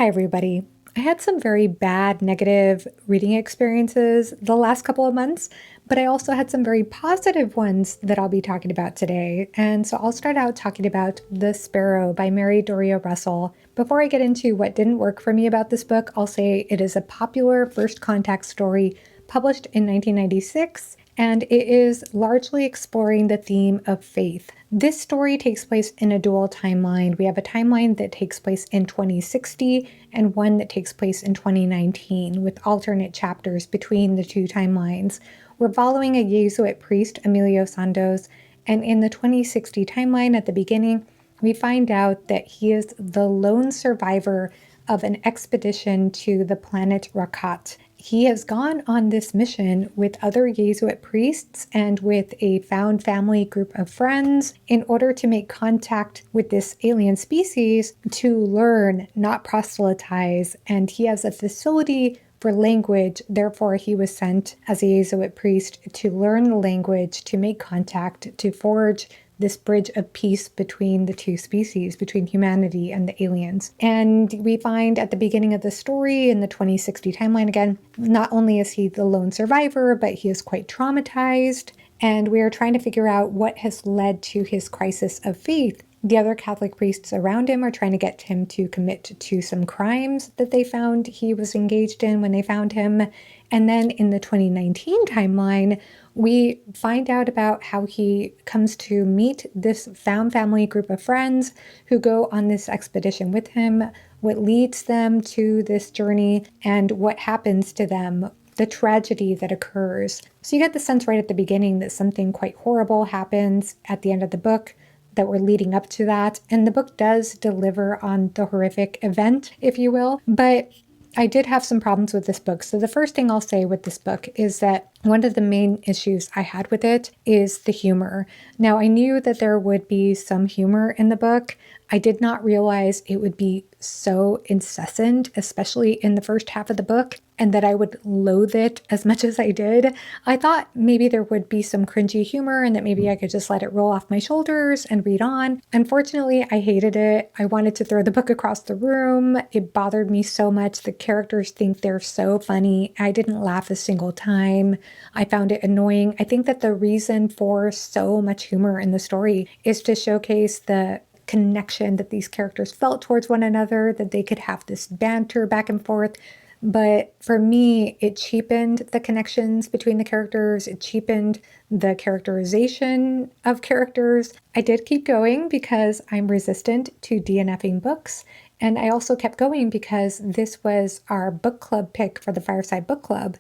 Hi, everybody. I had some very bad negative reading experiences the last couple of months, but I also had some very positive ones that I'll be talking about today. And so I'll start out talking about The Sparrow by Mary Doria Russell. Before I get into what didn't work for me about this book, I'll say it is a popular first contact story published in 1996, and it is largely exploring the theme of faith. This story takes place in a dual timeline. We have a timeline that takes place in 2060 and one that takes place in 2019, with alternate chapters between the two timelines. We're following a Jesuit priest, Emilio Santos, and in the 2060 timeline at the beginning, we find out that he is the lone survivor of an expedition to the planet Rakat. He has gone on this mission with other Jesuit priests and with a found family group of friends in order to make contact with this alien species to learn, not proselytize. And he has a facility for language. Therefore, he was sent as a Jesuit priest to learn the language, to make contact, to forge this bridge of peace between the two species, between humanity and the aliens. And we find at the beginning of the story in the 2060 timeline again, not only is he the lone survivor, but he is quite traumatized. And we are trying to figure out what has led to his crisis of faith. The other Catholic priests around him are trying to get him to commit to some crimes that they found he was engaged in when they found him. And then in the 2019 timeline, we find out about how he comes to meet this found family group of friends who go on this expedition with him, what leads them to this journey, and what happens to them, the tragedy that occurs. So you get the sense right at the beginning that something quite horrible happens at the end of the book, that we're leading up to that. And the book does deliver on the horrific event, if you will. But I did have some problems with this book. So the first thing I'll say with this book is that one of the main issues I had with it is the humor. Now, I knew that there would be some humor in the book. I did not realize it would be so incessant, especially in the first half of the book, and that I would loathe it as much as I did. I thought maybe there would be some cringy humor and that maybe I could just let it roll off my shoulders and read on. Unfortunately, I hated it. I wanted to throw the book across the room. It bothered me so much. The characters think they're so funny. I didn't laugh a single time. I found it annoying. I think that the reason for so much humor in the story is to showcase the connection that these characters felt towards one another, that they could have this banter back and forth. But for me, it cheapened the connections between the characters. It cheapened the characterization of characters. I did keep going because I'm resistant to DNFing books. And I also kept going because this was our book club pick for the Fireside Book Club.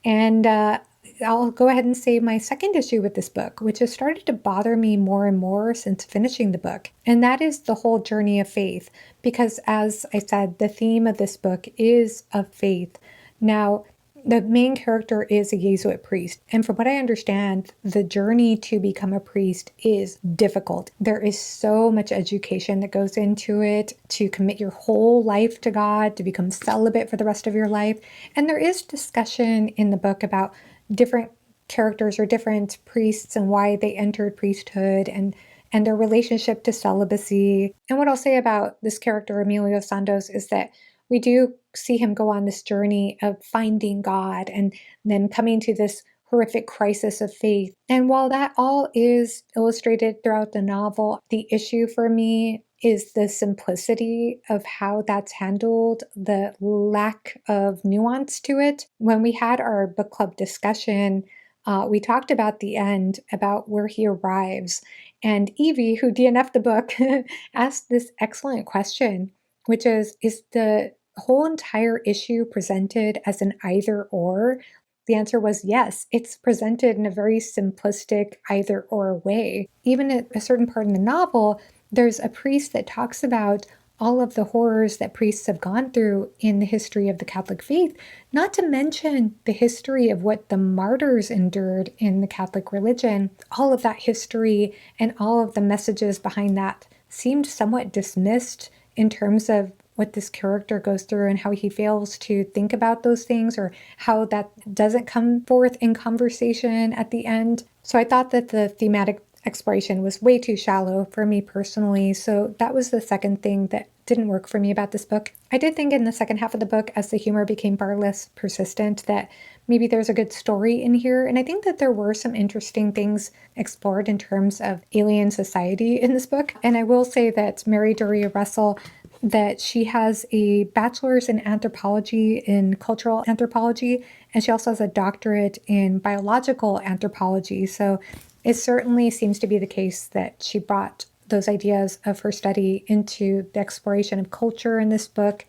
And I'll go ahead and say my second issue with this book, which has started to bother me more and more since finishing the book. And that is the whole journey of faith. Because as I said, the theme of this book is of faith. Now, the main character is a Jesuit priest. And from what I understand, the journey to become a priest is difficult. There is so much education that goes into it, to commit your whole life to God, to become celibate for the rest of your life. And there is discussion in the book about different characters or different priests and why they entered priesthood and their relationship to celibacy. And what I'll say about this character, Emilio Santos, is that we do see him go on this journey of finding God and then coming to this horrific crisis of faith. And while that all is illustrated throughout the novel, the issue for me is the simplicity of how that's handled, the lack of nuance to it. When we had our book club discussion, we talked about the end, about where he arrives. And Evie, who DNF'd the book, asked this excellent question, which is the whole entire issue presented as an either or? The answer was yes. It's presented in a very simplistic either or way. Even at a certain part in the novel, there's a priest that talks about all of the horrors that priests have gone through in the history of the Catholic faith, not to mention the history of what the martyrs endured in the Catholic religion. All of that history and all of the messages behind that seemed somewhat dismissed in terms of what this character goes through and how he fails to think about those things, or how that doesn't come forth in conversation at the end. So I thought that the thematic exploration was way too shallow for me personally. So that was the second thing that didn't work for me about this book. I did think in the second half of the book, as the humor became far less persistent, that maybe there's a good story in here. And I think that there were some interesting things explored in terms of alien society in this book. And I will say that Mary Doria Russell, that she has a bachelor's in anthropology, in cultural anthropology, and she also has a doctorate in biological anthropology. So it certainly seems to be the case that she brought those ideas of her study into the exploration of culture in this book.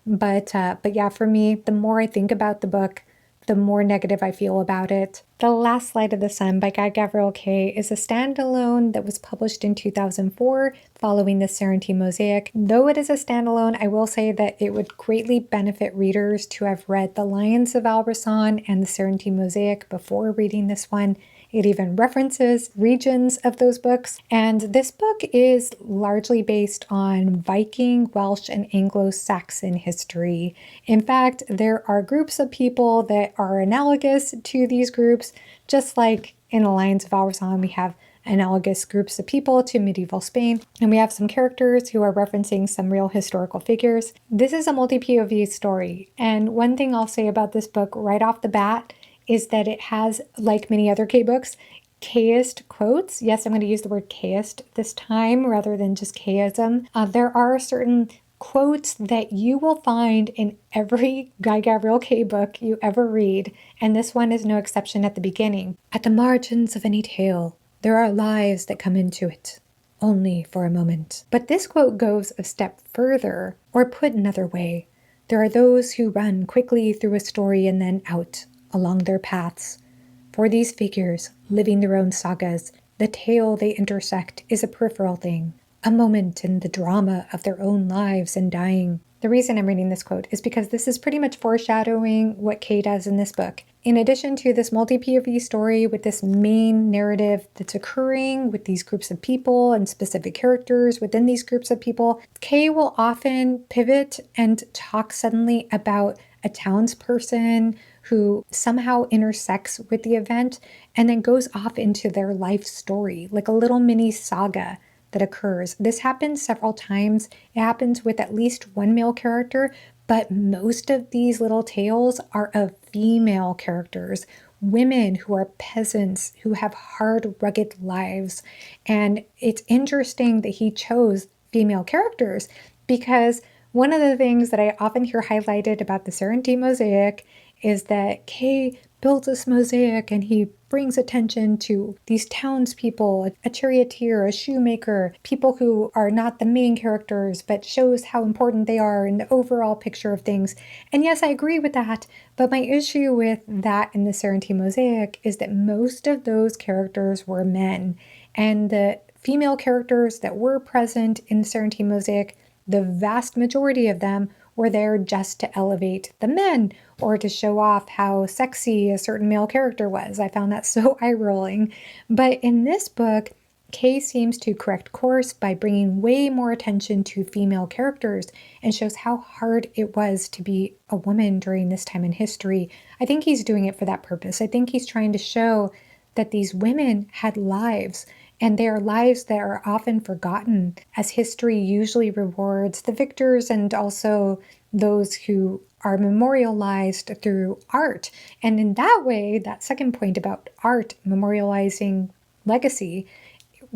But yeah, for me, the more I think about the book, the more negative I feel about it. The Last Light of the Sun by Guy Gavriel Kay is a standalone that was published in 2004 following the Serenity Mosaic. Though it is a standalone, I will say that it would greatly benefit readers to have read The Lions of Albasan and the Serenity Mosaic before reading this one. It even references regions of those books. And this book is largely based on Viking, Welsh, and Anglo-Saxon history. In fact, there are groups of people that are analogous to these groups, just like in The Lions of Albasan, we have analogous groups of people to medieval Spain, and we have some characters who are referencing some real historical figures. This is a multi-POV story, and one thing I'll say about this book right off the bat is that it has, like many other Kay books, Kayist quotes. Yes, I'm going to use the word Kayist this time rather than just Kayism. There are certain quotes that you will find in every Guy Gavriel Kay book you ever read, and this one is no exception at the beginning. At the margins of any tale, there are lives that come into it, only for a moment. But this quote goes a step further, or put another way, there are those who run quickly through a story and then out along their paths. For these figures, living their own sagas, the tale they intersect is a peripheral thing, a moment in the drama of their own lives and dying. The reason I'm reading this quote is because this is pretty much foreshadowing what Kay does in this book. In addition to this multi-POV story with this main narrative that's occurring with these groups of people and specific characters within these groups of people, Kay will often pivot and talk suddenly about a townsperson who somehow intersects with the event and then goes off into their life story, like a little mini saga that occurs. This happens several times. It happens with at least one male character, but most of these little tales are of female characters, women who are peasants, who have hard, rugged lives. And it's interesting that he chose female characters because one of the things that I often hear highlighted about the Serenity Mosaic is that Kay builds this mosaic and he brings attention to these townspeople, a charioteer, a shoemaker, people who are not the main characters, but shows how important they are in the overall picture of things. And yes, I agree with that, but my issue with that in the Serenity Mosaic is that most of those characters were men, and the female characters that were present in the Serenity Mosaic, the vast majority of them were there just to elevate the men or to show off how sexy a certain male character was. I found that so eye-rolling. But in this book, Kay seems to correct course by bringing way more attention to female characters and shows how hard it was to be a woman during this time in history. I think he's doing it for that purpose. I think he's trying to show that these women had lives, and they are lives that are often forgotten, as history usually rewards the victors and also those who are memorialized through art. And in that way, that second point about art memorializing legacy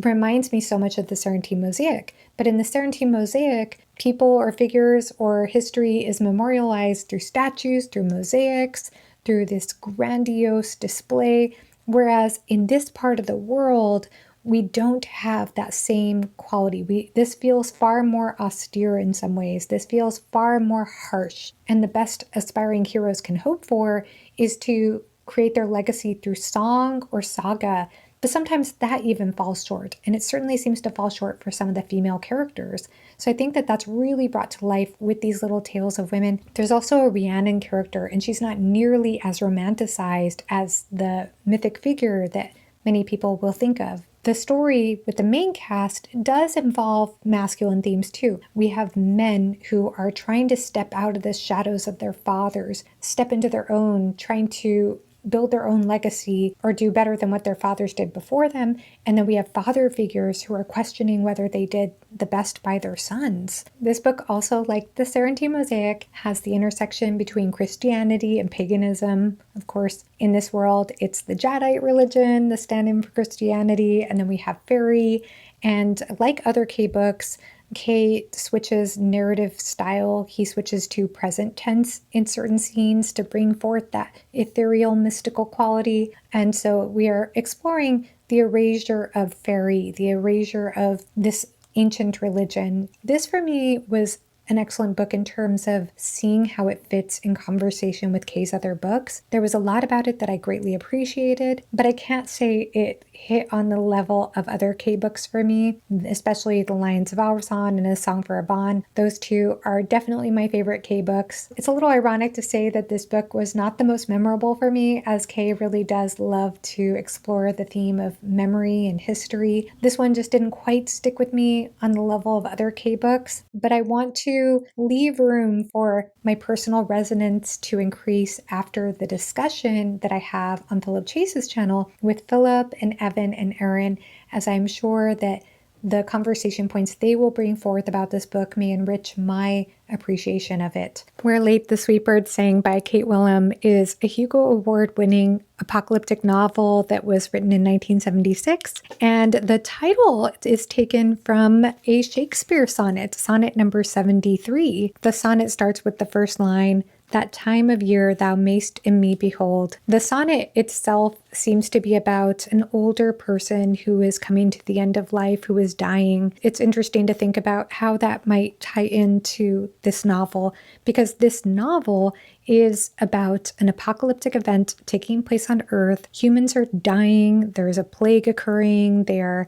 reminds me so much of the Serenity Mosaic. But in the Serenity Mosaic, people or figures or history is memorialized through statues, through mosaics, through this grandiose display. Whereas in this part of the world, we don't have that same quality. This feels far more austere in some ways. This feels far more harsh. And the best aspiring heroes can hope for is to create their legacy through song or saga. But sometimes that even falls short. And it certainly seems to fall short for some of the female characters. So I think that that's really brought to life with these little tales of women. There's also a Rhiannon character, and she's not nearly as romanticized as the mythic figure that many people will think of. The story with the main cast does involve masculine themes too. We have men who are trying to step out of the shadows of their fathers, step into their own, trying to build their own legacy or do better than what their fathers did before them. And then we have father figures who are questioning whether they did the best by their sons. This book also, like the Sarantine Mosaic, has the intersection between Christianity and paganism. Of course, in this world, it's the Jadeite religion, the stand-in for Christianity, and then we have fairy. And like other K books, K switches narrative style. He switches to present tense in certain scenes to bring forth that ethereal, mystical quality. And so we are exploring the erasure of fairy, the erasure of this ancient religion. This for me was an excellent book in terms of seeing how it fits in conversation with Kay's other books. There was a lot about it that I greatly appreciated, but I can't say it hit on the level of other K books for me, especially The Lions of Alrazan and A Song for a Bond. Those two are definitely my favorite K books. It's a little ironic to say that this book was not the most memorable for me, as Kay really does love to explore the theme of memory and history. This one just didn't quite stick with me on the level of other K books, but I want to leave room for my personal resonance to increase after the discussion that I have on Philip Chase's channel with Philip and Evan and Aaron, as I'm sure that the conversation points they will bring forth about this book may enrich my appreciation of it. Where Late the Sweet Bird Sang by Kate Willem is a Hugo Award-winning apocalyptic novel that was written in 1976, and the title is taken from a Shakespeare sonnet, sonnet number 73. The sonnet starts with the first line, "That time of year thou mayst in me behold." The sonnet itself seems to be about an older person who is coming to the end of life, who is dying. It's interesting to think about how that might tie into this novel, because this novel is about an apocalyptic event taking place on Earth. Humans are dying. There is a plague occurring. They are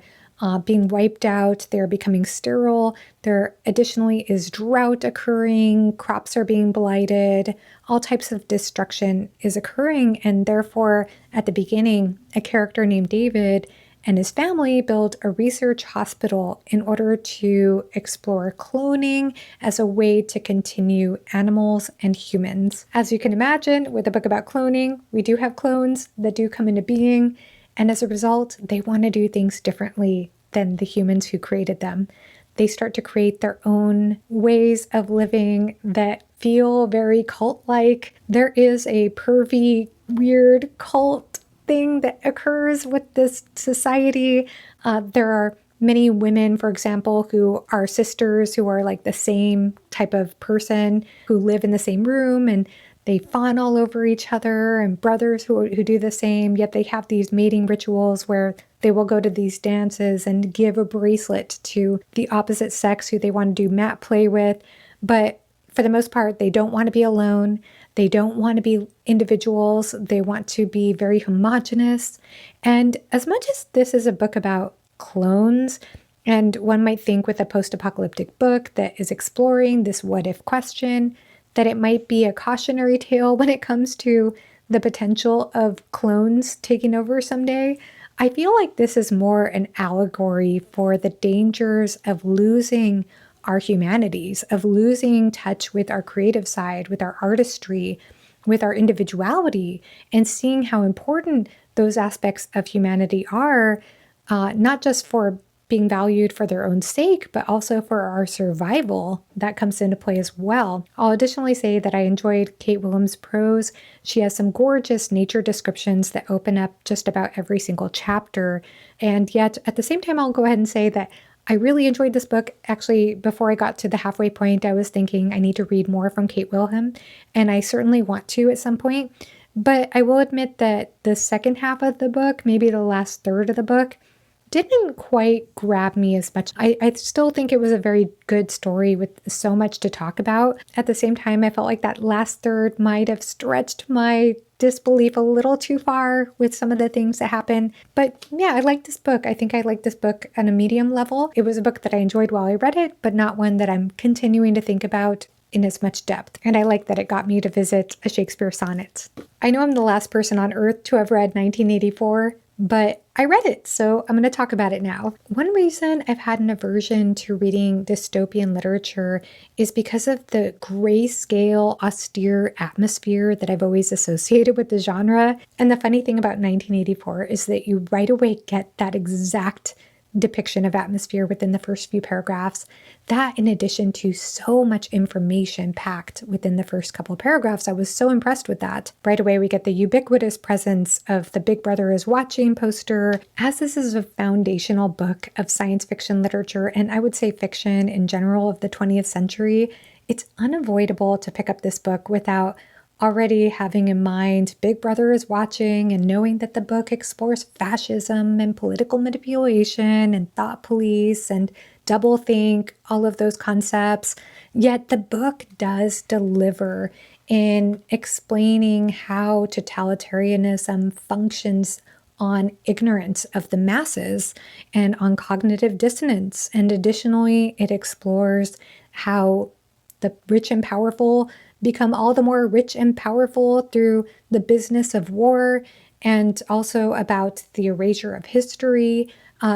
being wiped out. They're becoming sterile. There additionally is drought occurring. Crops are being blighted. All types of destruction is occurring. And therefore, at the beginning, a character named David and his family build a research hospital in order to explore cloning as a way to continue animals and humans. As you can imagine, with a book about cloning, we do have clones that do come into being. And as a result, they want to do things differently than the humans who created them. They start to create their own ways of living that feel very cult-like. There is a pervy, weird cult thing that occurs with this society. There are many women, for example, who are sisters, who are like the same type of person, who live in the same room, and they fawn all over each other, and brothers who do the same, yet they have these mating rituals where they will go to these dances and give a bracelet to the opposite sex who they want to do mat play with. But for the most part, they don't want to be alone. They don't want to be individuals. They want to be very homogenous. And as much as this is a book about clones, and one might think with a post-apocalyptic book that is exploring this what-if question, that it might be a cautionary tale when it comes to the potential of clones taking over someday, I feel like this is more an allegory for the dangers of losing our humanities, of losing touch with our creative side, with our artistry, with our individuality, and seeing how important those aspects of humanity are, not just for being valued for their own sake, but also for our survival. That comes into play as well. I'll additionally say that I enjoyed Kate Willem's prose. She has some gorgeous nature descriptions that open up just about every single chapter. And yet, at the same time, I'll go ahead and say that I really enjoyed this book. Actually, before I got to the halfway point, I was thinking I need to read more from Kate Willem, and I certainly want to at some point. But I will admit that the second half of the book, maybe the last third of the book, didn't quite grab me as much. I still think it was a very good story with so much to talk about. At the same time, I felt like that last third might have stretched my disbelief a little too far with some of the things that happen. But yeah, I like this book. I think I like this book on a medium level. It was a book that I enjoyed while I read it, but not one that I'm continuing to think about in as much depth. And I like that it got me to visit a Shakespeare sonnet. I know I'm the last person on earth to have read 1984, but I read it, so I'm going to talk about it now. One reason I've had an aversion to reading dystopian literature is because of the grayscale, austere atmosphere that I've always associated with the genre. And the funny thing about 1984 is that you right away get that exact depiction of atmosphere within the first few paragraphs. That, in addition to so much information packed within the first couple of paragraphs, I was so impressed with that. Right away, we get the ubiquitous presence of the Big Brother is Watching poster. As this is a foundational book of science fiction literature, and I would say fiction in general of the 20th century, it's unavoidable to pick up this book without already having in mind Big Brother is Watching and knowing that the book explores fascism and political manipulation and thought police and doublethink, all of those concepts. Yet the book does deliver in explaining how totalitarianism functions on ignorance of the masses and on cognitive dissonance. And additionally, it explores how the rich and powerful become all the more rich and powerful through the business of war, and also about the erasure of history.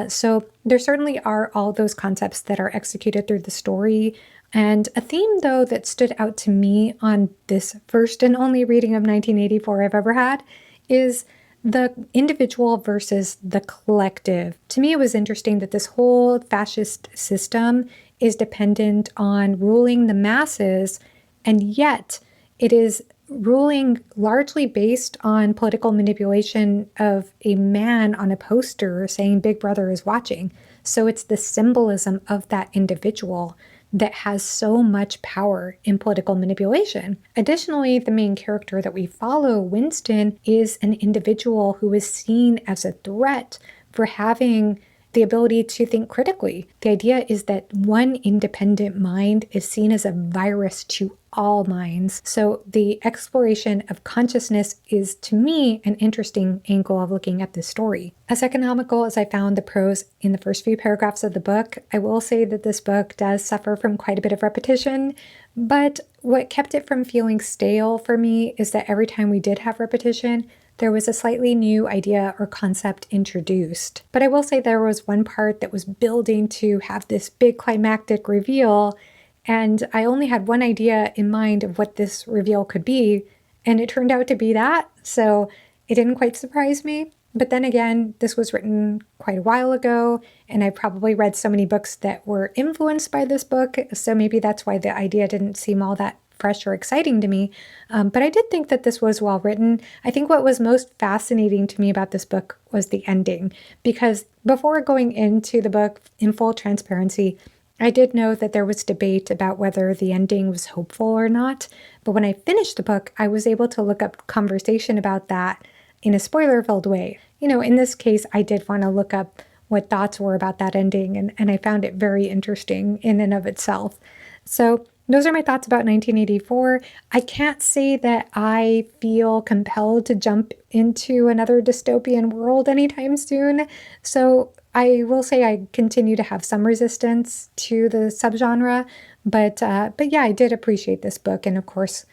So there certainly are all those concepts that are executed through the story. And a theme, though, that stood out to me on this first and only reading of 1984 I've ever had is the individual versus the collective. To me, it was interesting that this whole fascist system is dependent on ruling the masses, and yet it is ruling largely based on political manipulation of a man on a poster saying Big Brother is watching. So it's the symbolism of that individual that has so much power in political manipulation. Additionally, the main character that we follow, Winston, is an individual who is seen as a threat for having the ability to think critically. The idea is that one independent mind is seen as a virus to all minds. So the exploration of consciousness is, to me, an interesting angle of looking at this story. As economical as I found the prose in the first few paragraphs of the book, I will say that this book does suffer from quite a bit of repetition, but what kept it from feeling stale for me is that every time we did have repetition, there was a slightly new idea or concept introduced. But I will say there was one part that was building to have this big climactic reveal, and I only had one idea in mind of what this reveal could be, and it turned out to be that, so it didn't quite surprise me. But then again, this was written quite a while ago, and I probably read so many books that were influenced by this book, so maybe that's why the idea didn't seem all that fresh or exciting to me. But I did think that this was well written. I think what was most fascinating to me about this book was the ending, because before going into the book, in full transparency, I did know that there was debate about whether the ending was hopeful or not. But when I finished the book, I was able to look up conversation about that in a spoiler-filled way. You know, in this case, I did want to look up what thoughts were about that ending, and I found it very interesting in and of itself. So those are my thoughts about 1984. I can't say that I feel compelled to jump into another dystopian world anytime soon. So I will say I continue to have some resistance to the subgenre, but yeah, I did appreciate this book, and of course,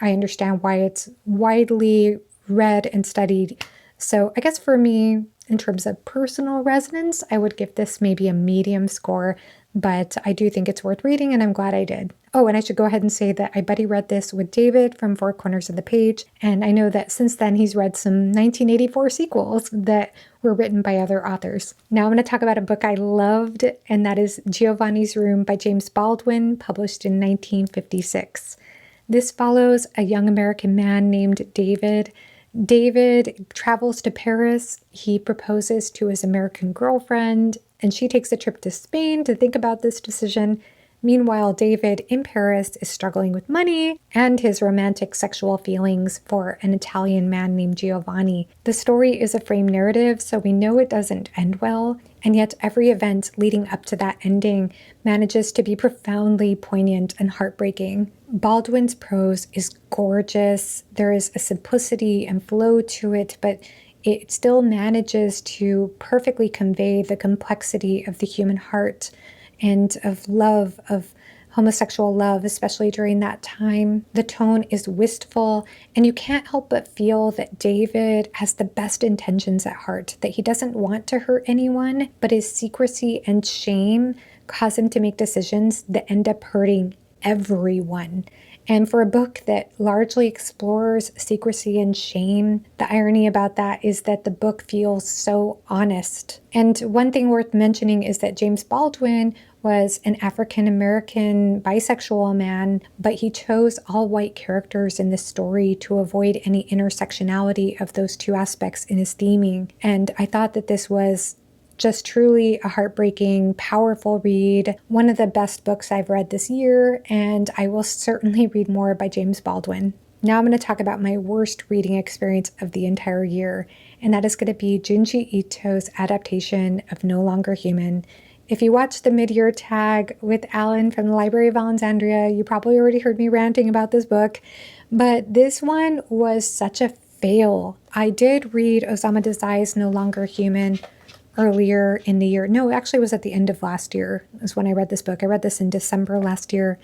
I understand why it's widely read and studied. So I guess for me, in terms of personal resonance, I would give this maybe a medium score, but I do think it's worth reading, and I'm glad I did. Oh, and I should go ahead and say that I buddy read this with David from Four Corners of the Page, and I know that since then he's read some 1984 sequels that were written by other authors. Now I'm going to talk about a book I loved, and that is Giovanni's Room by James Baldwin, published in 1956. This follows a young American man named David. David travels to Paris. He proposes to his American girlfriend, and she takes a trip to Spain to think about this decision. Meanwhile, David in Paris is struggling with money and his romantic sexual feelings for an Italian man named Giovanni. The story is a frame narrative, so we know it doesn't end well, and yet every event leading up to that ending manages to be profoundly poignant and heartbreaking. Baldwin's prose is gorgeous. There is a simplicity and flow to it, but it still manages to perfectly convey the complexity of the human heart and of love, of homosexual love, especially during that time. The tone is wistful, and you can't help but feel that David has the best intentions at heart, that he doesn't want to hurt anyone, but his secrecy and shame cause him to make decisions that end up hurting everyone. And for a book that largely explores secrecy and shame, the irony about that is that the book feels so honest. And one thing worth mentioning is that James Baldwin was an African-American bisexual man, but he chose all white characters in this story to avoid any intersectionality of those two aspects in his theming. And I thought that this was just truly a heartbreaking, powerful read, one of the best books I've read this year, and I will certainly read more by James Baldwin. Now I'm going to talk about my worst reading experience of the entire year, and that is going to be Junji Ito's adaptation of No Longer Human. If you watched the mid-year tag with Alan from the Library of Alexandria, you probably already heard me ranting about this book, but this one was such a fail. I did read Osamu Dazai's No Longer Human earlier in the year. No, actually it was at the end of last year is when I read this book. I read this in December last year.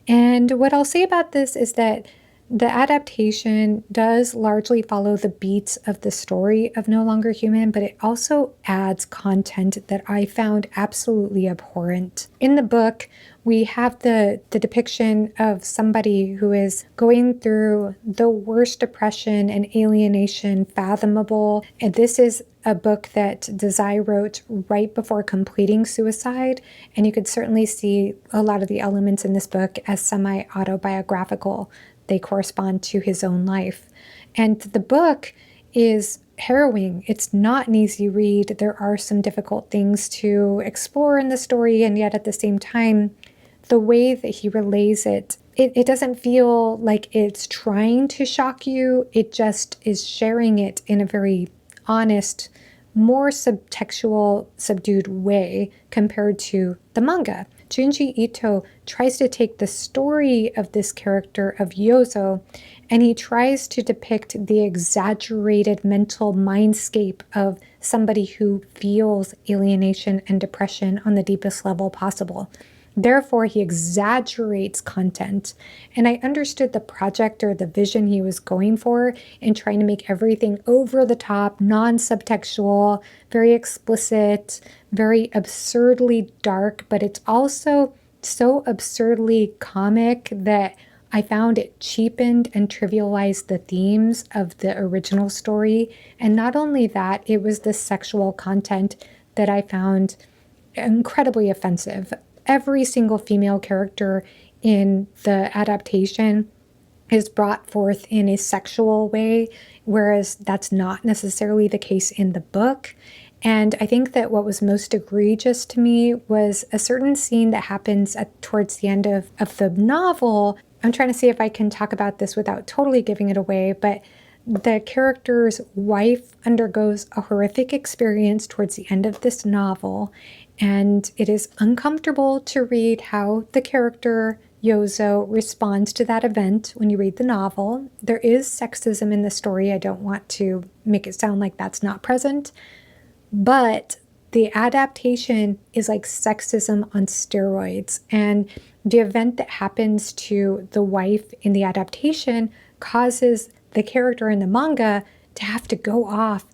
And what I'll say about this is that the adaptation does largely follow the beats of the story of No Longer Human, but it also adds content that I found absolutely abhorrent. In the book, we have the depiction of somebody who is going through the worst depression and alienation fathomable. And this is a book that Dazai wrote right before completing suicide. And you could certainly see a lot of the elements in this book as semi-autobiographical. They correspond to his own life. And the book is harrowing. It's not an easy read. There are some difficult things to explore in the story, and yet at the same time, the way that he relays it, it doesn't feel like it's trying to shock you. It just is sharing it in a very honest, more subtextual, subdued way compared to the manga. Junji Ito tries to take the story of this character of Yozo, and he tries to depict the exaggerated mental mindscape of somebody who feels alienation and depression on the deepest level possible. Therefore, he exaggerates content. And I understood the project or the vision he was going for in trying to make everything over the top, non-subtextual, very explicit, very absurdly dark, but it's also so absurdly comic that I found it cheapened and trivialized the themes of the original story. And not only that, it was the sexual content that I found incredibly offensive. Every single female character in the adaptation is brought forth in a sexual way, whereas that's not necessarily the case in the book. And I think that what was most egregious to me was a certain scene that happens towards the end of the novel. I'm trying to see if I can talk about this without totally giving it away, but the character's wife undergoes a horrific experience towards the end of this novel, and it is uncomfortable to read how the character Yozo responds to that event when you read the novel. There is sexism in the story. I don't want to make it sound like that's not present, but the adaptation is like sexism on steroids. And the event that happens to the wife in the adaptation causes the character in the manga to have to go off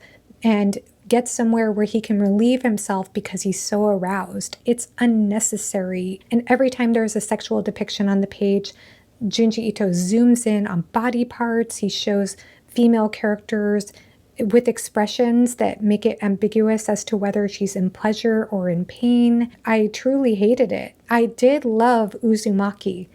and get somewhere where he can relieve himself because he's so aroused. It's unnecessary. And every time there's a sexual depiction on the page, Junji Ito zooms in on body parts. He shows female characters with expressions that make it ambiguous as to whether she's in pleasure or in pain. I truly hated it. I did love Uzumaki,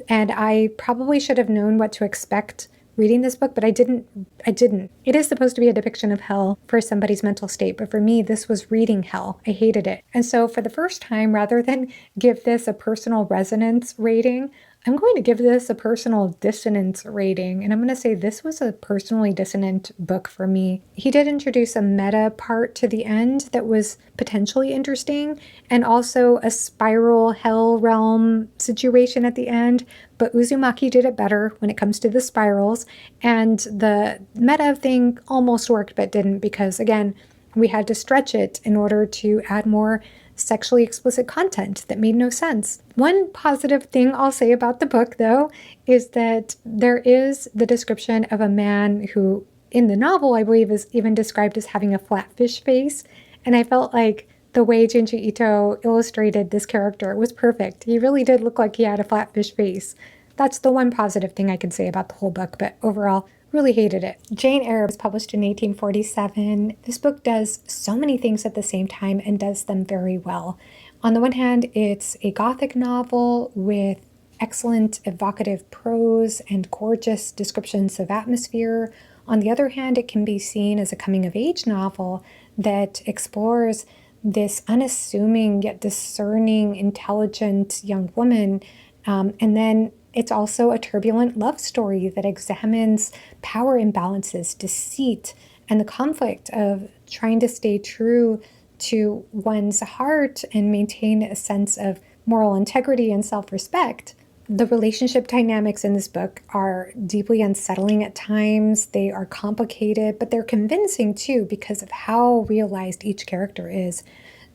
and I probably should have known what to expect reading this book, but I didn't. It is supposed to be a depiction of hell for somebody's mental state, but for me, this was reading hell. I hated it. And so for the first time, rather than give this a personal resonance rating, I'm going to give this a personal dissonance rating, and I'm going to say this was a personally dissonant book for me. He did introduce a meta part to the end that was potentially interesting, and also a spiral hell realm situation at the end, but Uzumaki did it better when it comes to the spirals, and the meta thing almost worked but didn't, because again, we had to stretch it in order to add more sexually explicit content that made no sense. One positive thing I'll say about the book, though, is that there is the description of a man who, in the novel, I believe is even described as having a flatfish face. And I felt like the way Junji Ito illustrated this character was perfect. He really did look like he had a flatfish face. That's the one positive thing I can say about the whole book, but overall, really hated it. Jane Eyre was published in 1847. This book does so many things at the same time and does them very well. On the one hand, it's a Gothic novel with excellent evocative prose and gorgeous descriptions of atmosphere. On the other hand, it can be seen as a coming-of-age novel that explores this unassuming yet discerning, intelligent young woman. And then it's also a turbulent love story that examines power imbalances, deceit, and the conflict of trying to stay true to one's heart and maintain a sense of moral integrity and self-respect. The relationship dynamics in this book are deeply unsettling at times. They are complicated, but they're convincing too because of how realized each character is.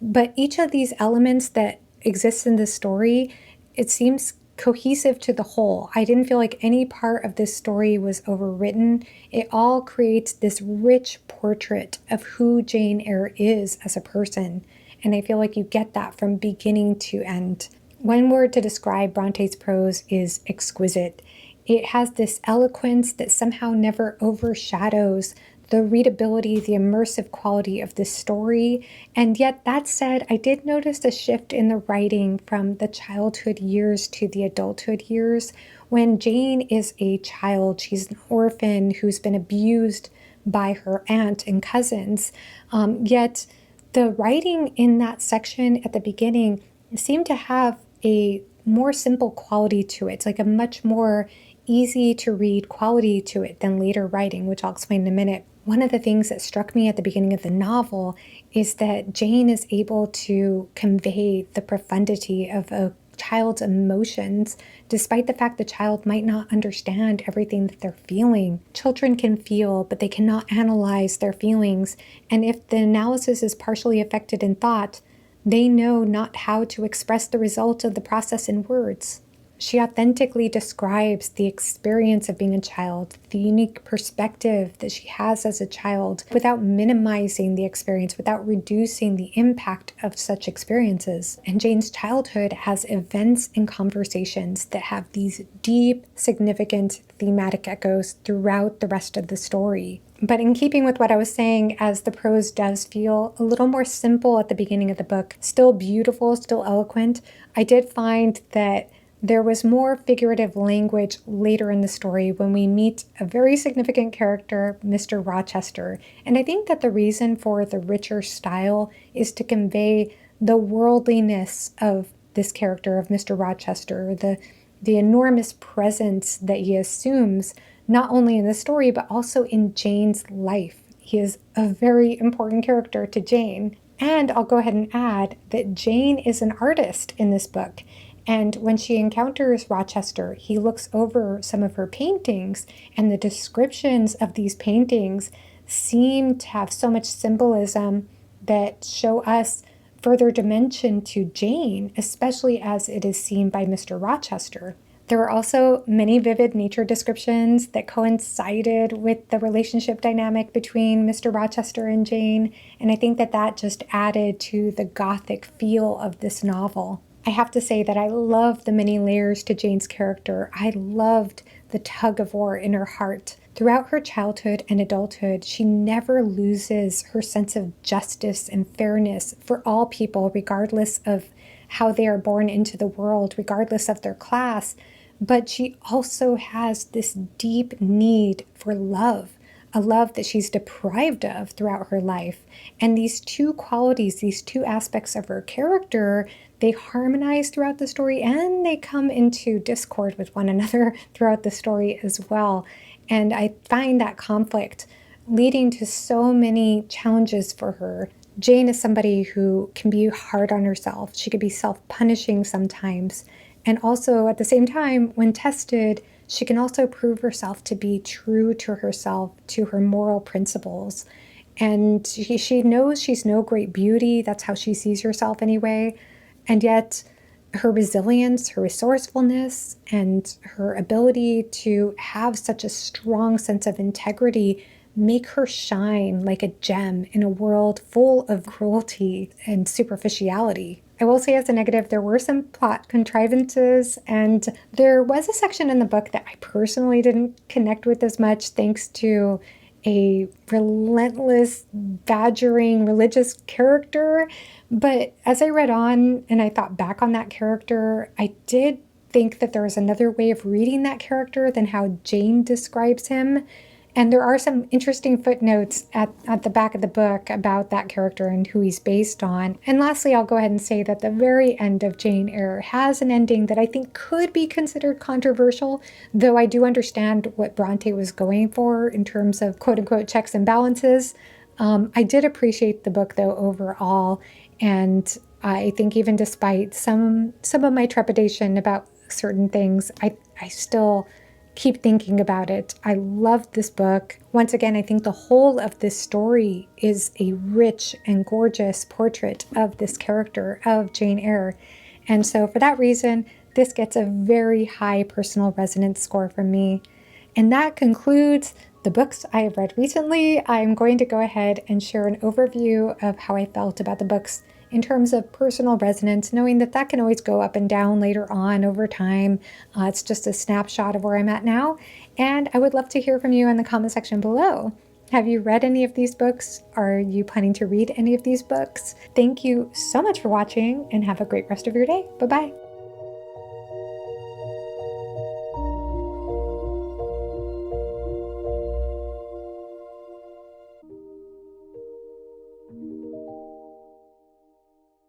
But each of these elements that exist in this story, it seems cohesive to the whole. I didn't feel like any part of this story was overwritten. It all creates this rich portrait of who Jane Eyre is as a person. And I feel like you get that from beginning to end. One word to describe Bronte's prose is exquisite. It has this eloquence that somehow never overshadows the readability, the immersive quality of this story. And yet, that said, I did notice a shift in the writing from the childhood years to the adulthood years. When Jane is a child, she's an orphan who's been abused by her aunt and cousins. Yet, the writing in that section at the beginning seemed to have a more simple quality to it. It's like a much more easy to read quality to it than later writing, which I'll explain in a minute. One of the things that struck me at the beginning of the novel is that Jane is able to convey the profundity of a child's emotions, despite the fact the child might not understand everything that they're feeling. Children can feel, but they cannot analyze their feelings. And if the analysis is partially affected in thought, they know not how to express the result of the process in words. She authentically describes the experience of being a child, the unique perspective that she has as a child, without minimizing the experience, without reducing the impact of such experiences. And Jane's childhood has events and conversations that have these deep, significant thematic echoes throughout the rest of the story. But in keeping with what I was saying, as the prose does feel a little more simple at the beginning of the book, still beautiful, still eloquent, I did find that there was more figurative language later in the story when we meet a very significant character, Mr. Rochester. And I think that the reason for the richer style is to convey the worldliness of this character of Mr. Rochester, the enormous presence that he assumes, not only in the story, but also in Jane's life. He is a very important character to Jane. And I'll go ahead and add that Jane is an artist in this book. And when she encounters Rochester, he looks over some of her paintings, and the descriptions of these paintings seem to have so much symbolism that show us further dimension to Jane, especially as it is seen by Mr. Rochester. There were also many vivid nature descriptions that coincided with the relationship dynamic between Mr. Rochester and Jane, and I think that that just added to the gothic feel of this novel. I have to say that I love the many layers to Jane's character. I loved the tug of war in her heart. Throughout her childhood and adulthood, she never loses her sense of justice and fairness for all people, regardless of how they are born into the world, regardless of their class. But she also has this deep need for love, a love that she's deprived of throughout her life. And these two qualities, these two aspects of her character, they harmonize throughout the story, and they come into discord with one another throughout the story as well. And I find that conflict leading to so many challenges for her. Jane is somebody who can be hard on herself. She could be self-punishing sometimes. And also, at the same time, when tested, she can also prove herself to be true to herself, to her moral principles. And she knows she's no great beauty. That's how she sees herself anyway. And yet her resilience, her resourcefulness, and her ability to have such a strong sense of integrity make her shine like a gem in a world full of cruelty and superficiality. I will say, as a negative, there were some plot contrivances, and there was a section in the book that I personally didn't connect with as much, thanks to a relentless, badgering religious character. But as I read on and I thought back on that character, I did think that there was another way of reading that character than how Jane describes him. And there are some interesting footnotes at the back of the book about that character and who he's based on. And lastly, I'll go ahead and say that the very end of Jane Eyre has an ending that I think could be considered controversial, though I do understand what Bronte was going for in terms of quote-unquote checks and balances. I did appreciate the book, though, overall, and I think even despite some of my trepidation about certain things, I still keep thinking about it. I love this book. Once again, I think the whole of this story is a rich and gorgeous portrait of this character, of Jane Eyre. And so for that reason, this gets a very high personal resonance score from me. And that concludes the books I have read recently. I'm going to go ahead and share an overview of how I felt about the books in terms of personal resonance, knowing that that can always go up and down later on over time. It's just a snapshot of where I'm at now. And I would love to hear from you in the comment section below. Have you read any of these books? Are you planning to read any of these books? Thank you so much for watching and have a great rest of your day. Bye-bye.